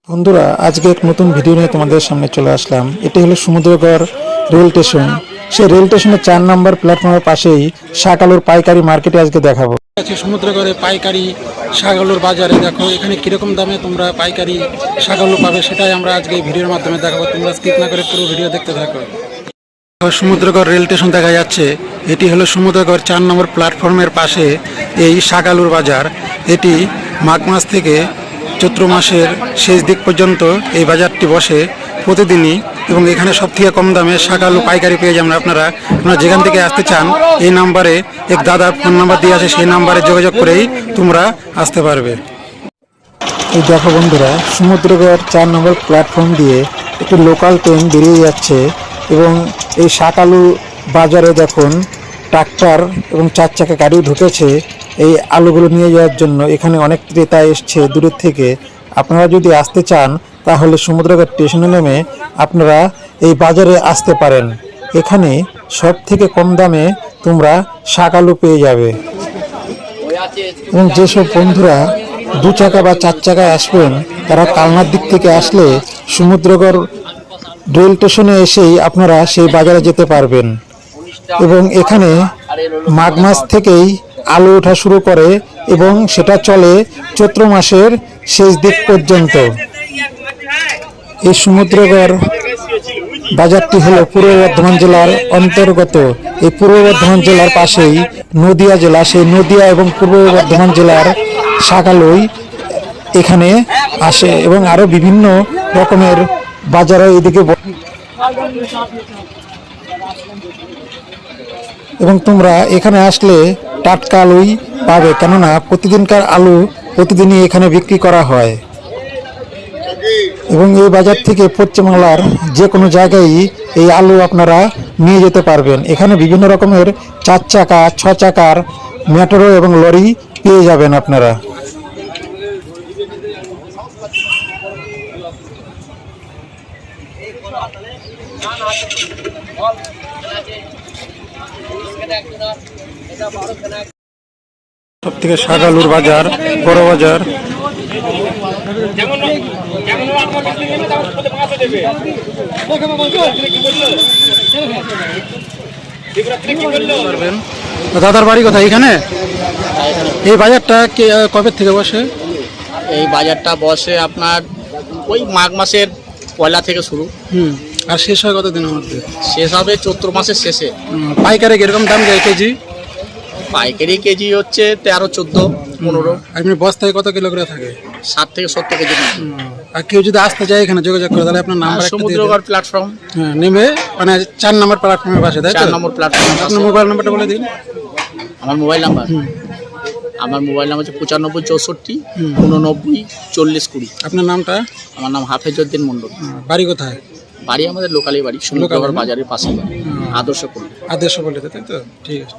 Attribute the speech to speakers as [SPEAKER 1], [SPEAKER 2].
[SPEAKER 1] বন্ধুরা, আজকে এক নতুন ভিডিও নিয়ে তোমাদের সামনে চলে আসলাম। এটি হলো সমুদ্রগড় রেল স্টেশন। সেই রেল স্টেশনের 4 নম্বর প্ল্যাটফর্মের পাশেই শাক আলুর পাইকারি মার্কেটে আজকে দেখাবো।
[SPEAKER 2] আছে সমুদ্রগড়ে পাইকারি শাক আলুর বাজারে। দেখো এখানে কিরকম দামে তোমরা পাইকারি শাক আলু পাবে, সেটাই আমরা আজকে এই ভিডিওর মাধ্যমে দেখাবো। তোমরা স্কিপ না করে পুরো ভিডিও দেখতে থাকো। সমুদ্রগড় রেল স্টেশন দেখা যাচ্ছে। এটি হলো সমুদ্রগড় 4 নম্বর প্ল্যাটফর্মের পাশে এই শাক আলুর বাজার। এটি মাঘ মাস থেকে চৈত্র মাসের শেষ দিক পর্যন্ত এই বাজারটি বসে প্রতিদিনই, এবং এখানে সবথেকে কম দামে শাক আলু পাইকারি পেয়ে যাবেন। আপনারা যেখান থেকে আসতে চান এই নাম্বারে এক দাদার ফোন নাম্বার দিয়ে আছে, সেই নাম্বারে যোগাযোগ করেই তোমরা আসতে পারবে।
[SPEAKER 1] এই দেখো বন্ধুরা, সমুদ্রগড় 4 নম্বর প্ল্যাটফর্ম দিয়ে একটি লোকাল ট্রেন বেরিয়ে যাচ্ছে, এবং এই শাক আলু বাজারে দেখুন ট্রাক্টর এবং 4 চাকা গাড়িও ঢুকেছে এই আলুগুলো নিয়ে যাওয়ার জন্য। এখানে অনেক ক্রেতা এসছে দূরের থেকে। আপনারা যদি আসতে চান তাহলে সমুদ্রগড় স্টেশনে নেমে আপনারা এই বাজারে আসতে পারেন। এখানে সব থেকে কম দামে তোমরা শাক আলু পেয়ে যাবে। এবং যেসব বন্ধুরা 2 চাকা বা 4 চাকায় আসবেন, তারা কালনার দিক থেকে আসলে সমুদ্রগড় রেল স্টেশনে এসেই আপনারা সেই বাজারে যেতে পারবেন। এবং এখানে মাঘ মাস থেকেই আলু ওঠা শুরু করে এবং সেটা চলে চৈত্র মাসের শেষ দিক পর্যন্ত। এই সমুদ্রগড় বাজারটি হলো পূর্ব বর্ধমান জেলার অন্তর্গত। এই পূর্ব বর্ধমান জেলার পাশেই নদিয়া জেলা। সেই নদিয়া এবং পূর্ব বর্ধমান জেলার শাক আলুই এখানে আসে, এবং আরো বিভিন্ন রকমের বাজারে এদিকে। এবং তোমরা এখানে আসলে টাটকা আলুই পাবে, কেননা প্রতিদিনকার আলু প্রতিদিনই এখানে বিক্রি করা হয়। এবং এই বাজার থেকে পশ্চিমবাংলার যে কোনো জায়গায় এই আলু আপনারা নিয়ে যেতে পারবেন। এখানে বিভিন্ন রকমের 4 চাকা 6 চাকার মেট্রো এবং লরি পেয়ে যাবেন আপনারা। সব থেকে শাক আলুর বাজার, বড় বাজার। দাদার বাড়ি কোথায়? এখানে এই বাজারটা কবে থেকে বসে?
[SPEAKER 3] এই বাজারটা বসে আপনার ওই মাঘ মাসের পয়লা থেকে শুরু।
[SPEAKER 2] আর শেষ হয় কতদিনের মধ্যে?
[SPEAKER 3] শেষ হবে চৈত্র মাসের শেষে।
[SPEAKER 2] পাইকারি কিরকম দাম যায় কেজি?
[SPEAKER 3] পাইকারি কেজি হচ্ছে 13, 14, 15।
[SPEAKER 2] আপনি বস্তায় কত কিলো করে থাকে?
[SPEAKER 3] 60 থেকে 70 কেজি।
[SPEAKER 2] আর কেউ যদি আসতে চায় এখানে যোগাযোগ করে, তাহলে আপনার নাম্বার?
[SPEAKER 3] সমুদ্রগড় প্ল্যাটফর্ম
[SPEAKER 2] নেমে 4 নম্বর প্ল্যাটফর্মের পাশে, তাই তো?
[SPEAKER 3] 4 নম্বর প্ল্যাটফর্ম।
[SPEAKER 2] আপনার মোবাইল নাম্বারটা বলে দিন।
[SPEAKER 3] আমার মোবাইল নাম্বার হচ্ছে 95 64 89 40 20।
[SPEAKER 2] আপনার নামটা?
[SPEAKER 3] আমার নাম হাফেজউদ্দিন মন্ডল।
[SPEAKER 2] বাড়ি কোথায়?
[SPEAKER 3] বাড়ি আমাদের লোকালই বাড়ি, সমুদ্রগড় বাজারের পাশে, আদর্শ
[SPEAKER 2] বলে, তাই তো? ঠিক আছে।